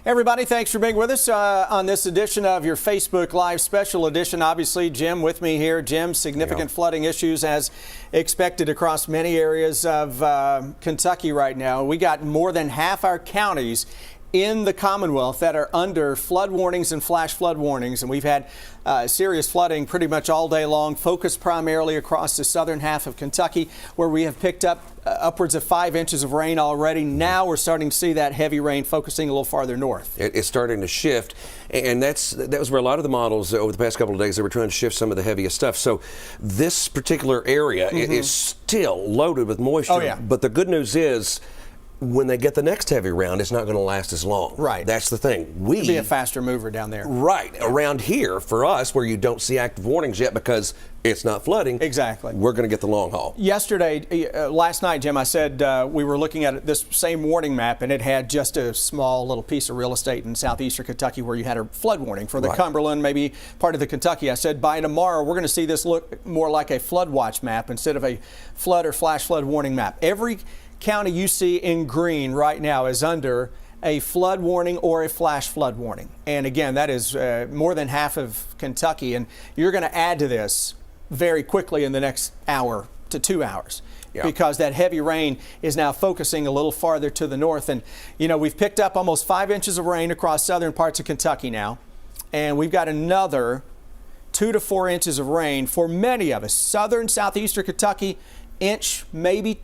Everybody, thanks for being with us on this edition of your Facebook Live special edition. Obviously, Jim with me here. Jim, significant flooding issues as expected across many areas of Kentucky right now. We got more than half our counties in the Commonwealth that are under flood warnings and flash flood warnings, and we've had serious flooding pretty much all day long, focused primarily across the southern half of Kentucky, where we have picked up upwards of 5 inches of rain already. Now we're starting to see that heavy rain focusing a little farther north. It's starting to shift, and that was where a lot of the models over the past couple of days, they were trying to shift some of the heaviest stuff. So this particular area is still loaded with moisture. Oh, yeah. But the good news is, when they get the next heavy round, it's not going to last as long. Right. That's the thing. It'll be a faster mover down there. Right. Around here, for us, where you don't see active warnings yet because it's not flooding. Exactly. We're going to get the long haul. Yesterday, last night, Jim, I said we were looking at this same warning map, and it had just a small little piece of real estate in southeastern Kentucky where you had a flood warning for the Cumberland, maybe part of the Kentucky. I said by tomorrow, we're going to see this look more like a flood watch map instead of a flood or flash flood warning map. Every county you see in green right now is under a flood warning or a flash flood warning. And again, that is more than half of Kentucky. And you're going to add to this very quickly in the next hour to 2 hours. Yeah. Because that heavy rain is now focusing a little farther to the north. And, you know, we've picked up almost 5 inches of rain across southern parts of Kentucky now. And we've got another 2 to 4 inches of rain for many of us. Southern, southeastern Kentucky, inch, maybe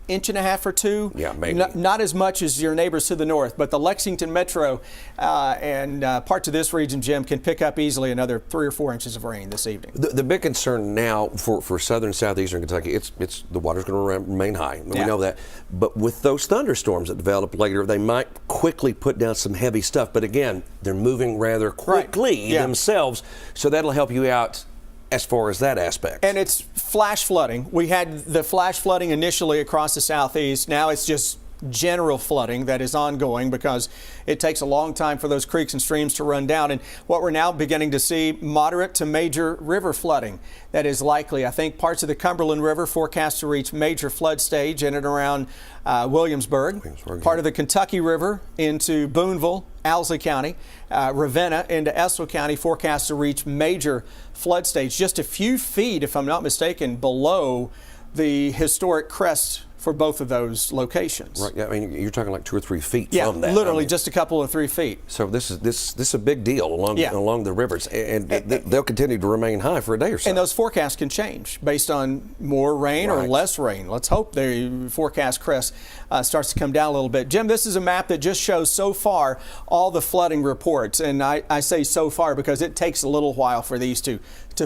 inch and a half or two. Yeah, maybe. Not as much as your neighbors to the north, but the Lexington metro and parts of this region, Jim, can pick up easily another 3 or 4 inches of rain this evening. The big concern now for southern, southeastern Kentucky, it's the water's going to remain high. We know that. But with those thunderstorms that develop later, they might quickly put down some heavy stuff. But again, they're moving rather quickly themselves, so that'll help you out as far as that aspect. And it's flash flooding. We had the flash flooding initially across the southeast. Now it's just general flooding that is ongoing because it takes a long time for those creeks and streams to run down. And what we're now beginning to see, moderate to major river flooding that is likely. I think parts of the Cumberland River forecast to reach major flood stage in and around Williamsburg. Part of the Kentucky River into Boonville, Owsley County, Ravenna into Estill County forecast to reach major flood stage, just a few feet, if I'm not mistaken, below the historic crest for both of those locations. Right. Yeah, I mean, you're talking like 2 or 3 feet from that. Yeah, literally just a couple of 3 feet. So this is a big deal along the rivers, and they'll continue to remain high for a day or so. And those forecasts can change based on more rain or less rain. Let's hope the forecast crest starts to come down a little bit. Jim, this is a map that just shows so far all the flooding reports, and I say so far because it takes a little while for these to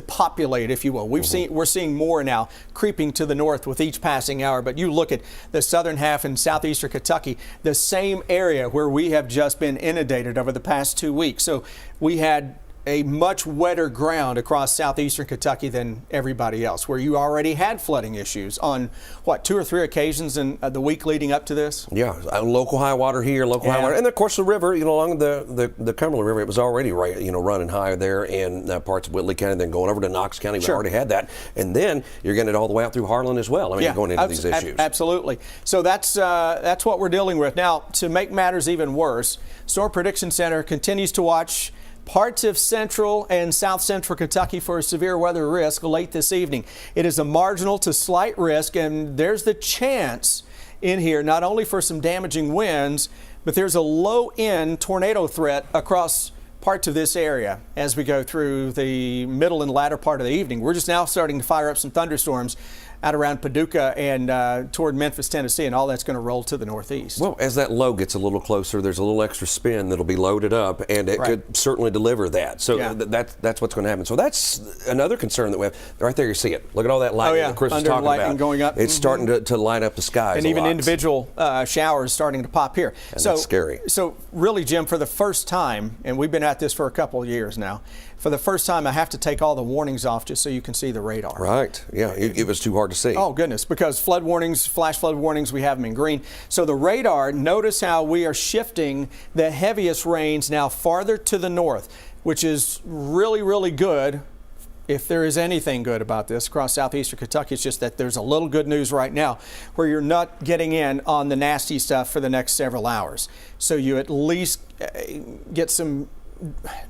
populate, if you will. We're seeing more now creeping to the north with each passing hour, but you look at the southern half in southeastern Kentucky, the same area where we have just been inundated over the past 2 weeks. So we had a much wetter ground across southeastern Kentucky than everybody else, where you already had flooding issues on, 2 or 3 occasions in the week leading up to this? Yeah, local high water here, local high water. And of course the river, along the Cumberland River, it was already running high there in parts of Whitley County, then going over to Knox County. We already had that. And then you're getting it all the way out through Harlan as well. I mean, you're going into these issues. Absolutely. So that's what we're dealing with. Now, to make matters even worse, Storm Prediction Center continues to watch parts of central and south central Kentucky for a severe weather risk late this evening. It is a marginal to slight risk, and there's the chance in here not only for some damaging winds, but there's a low-end tornado threat across parts of this area as we go through the middle and latter part of the evening. We're just now starting to fire up some thunderstorms out around Paducah and toward Memphis, Tennessee, and all that's going to roll to the northeast. Well, as that low gets a little closer, there's a little extra spin that'll be loaded up, and it could certainly deliver that. So that's what's going to happen. So that's another concern that we have. Right there, you see it. Look at all that lightning that Chris was talking about. Going up. It's starting to light up the skies. And even individual showers starting to pop here. And that's scary. So really, Jim, for the first time, and we've been at this for a couple of years now, for the first time I have to take all the warnings off just so you can see the radar. Right. Yeah, it was too hard to see. Oh, goodness, because flood warnings, flash flood warnings, we have them in green. So the radar, notice how we are shifting the heaviest rains now farther to the north, which is really, really good if there is anything good about this across southeastern Kentucky, it's just that there's a little good news right now where you're not getting in on the nasty stuff for the next several hours. So you at least get some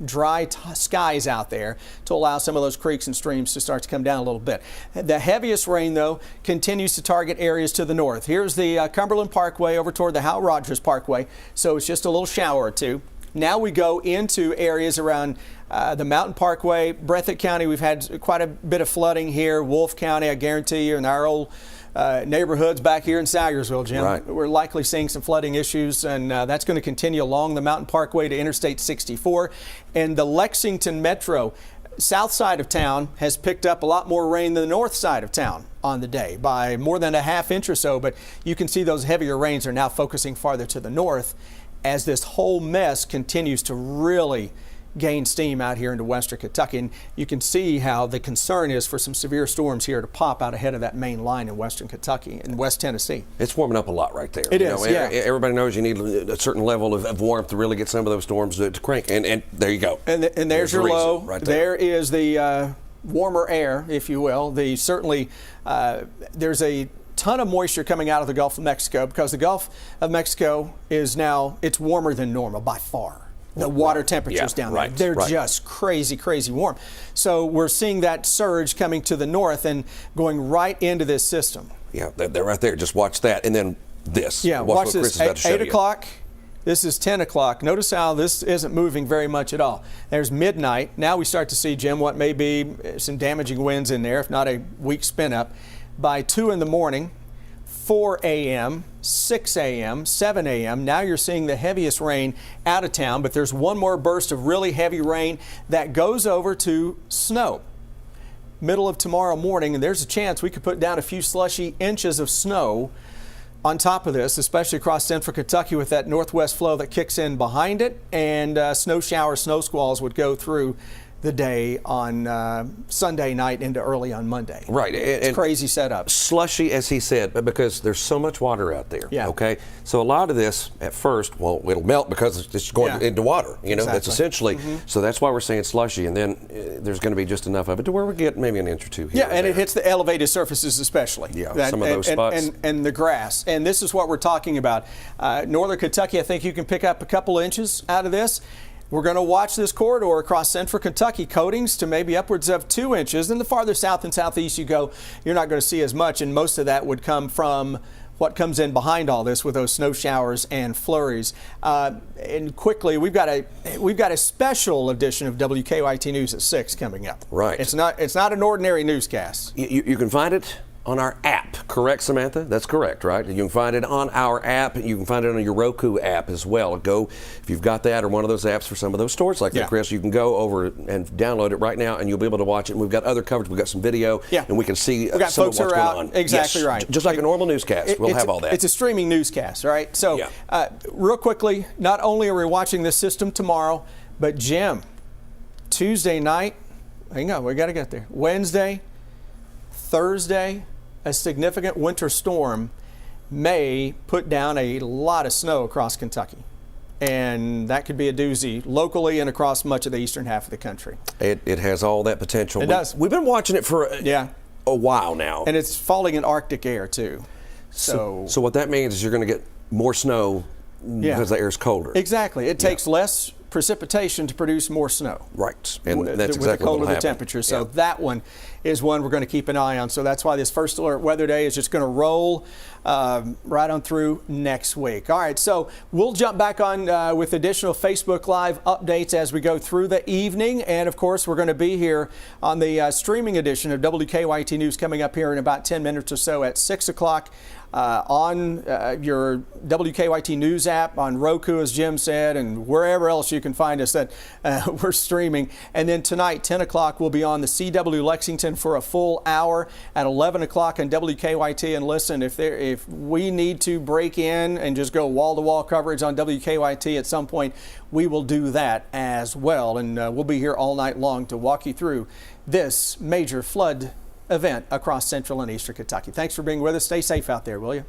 dry skies out there to allow some of those creeks and streams to start to come down a little bit. The heaviest rain, though, continues to target areas to the north. Here's the Cumberland Parkway over toward the Hal Rogers Parkway, so it's just a little shower or two. Now we go into areas around the Mountain Parkway, Breathitt County. We've had quite a bit of flooding here. Wolfe County, I guarantee you, in our old neighborhoods back here in Sayersville, Jim. Right. We're likely seeing some flooding issues, and that's going to continue along the Mountain Parkway to Interstate 64. And the Lexington Metro, south side of town, has picked up a lot more rain than the north side of town on the day by more than a ½ inch or so. But you can see those heavier rains are now focusing farther to the north as this whole mess continues to really gain steam out here into western Kentucky. And you can see how the concern is for some severe storms here to pop out ahead of that main line in western Kentucky and West Tennessee. It's warming up a lot right there. It is, yeah. Everybody knows you need a certain level of warmth to really get some of those storms to crank. And there you go. And there's your low. Right there. There is the warmer air, if you will. Certainly there's a ton of moisture coming out of the Gulf of Mexico because the Gulf of Mexico is now, it's warmer than normal by far. The water temperatures down there, they're just crazy, crazy warm. So we're seeing that surge coming to the north and going right into this system. Yeah, they're right there. Just watch that. And then this. Yeah, watch this. 8 o'clock. This is 10 o'clock. Notice how this isn't moving very much at all. There's midnight. Now we start to see, Jim, what may be some damaging winds in there, if not a weak spin up. By 2 in the morning, 4 a.m., 6 a.m., 7 a.m. Now you're seeing the heaviest rain out of town, but there's one more burst of really heavy rain that goes over to snow. Middle of tomorrow morning, and there's a chance we could put down a few slushy inches of snow on top of this, especially across central Kentucky with that northwest flow that kicks in behind it, and snow showers, snow squalls would go through the day on Sunday night into early on Monday. Right. It's crazy setup. Slushy, as he said, but because there's so much water out there. Yeah. Okay. So a lot of this at first, well, it'll melt because it's going into water. You know, that's essentially. So that's why we're saying slushy, and then there's going to be just enough of it to where we get maybe an inch or two here. Yeah, and it hits the elevated surfaces especially. Yeah, some of those spots. And the grass. And this is what we're talking about. Northern Kentucky, I think you can pick up a couple inches out of this. We're going to watch this corridor across central Kentucky, coatings to maybe upwards of 2 inches. And the farther south and southeast you go, you're not going to see as much. And most of that would come from what comes in behind all this with those snow showers and flurries. And quickly, we've got a special edition of WKYT News at 6 coming up. Right. It's not an ordinary newscast. You can find it on our app, correct, Samantha? That's correct, right? You can find it on our app. You can find it on your Roku app as well. Go, if you've got that or one of those apps for some of those stores like that, Chris, you can go over and download it right now, and you'll be able to watch it. And we've got other coverage. We've got some video, and we can see we got some folks of what's who are going out. on. Exactly yes, right. Just like a normal newscast. We'll have all that. It's a streaming newscast, right? So real quickly, not only are we watching this system tomorrow, but Jim, Tuesday night, hang on, we got to get there. Wednesday, Thursday, a significant winter storm may put down a lot of snow across Kentucky. And that could be a doozy locally and across much of the eastern half of the country. It has all that potential. It does. We've been watching it for a while now. And it's falling in Arctic air, too. So what that means is you're going to get more snow because the air is colder. Exactly. It takes less precipitation to produce more snow. Right. And that's with exactly the colder what will the happen. temperature. So that one is one we're going to keep an eye on. So that's why this first alert weather day is just going to roll right on through next week. All right, so we'll jump back on with additional Facebook Live updates as we go through the evening. And of course, we're going to be here on the streaming edition of WKYT News coming up here in about 10 minutes or so at 6 o'clock. On your WKYT News app, on Roku, as Jim said, and wherever else you can find us that we're streaming. And then tonight, 10 o'clock, we'll be on the CW Lexington for a full hour at 11 o'clock on WKYT. And listen, if we need to break in and just go wall-to-wall coverage on WKYT at some point, we will do that as well. And we'll be here all night long to walk you through this major flood event across central and eastern Kentucky. Thanks for being with us. Stay safe out there, will you?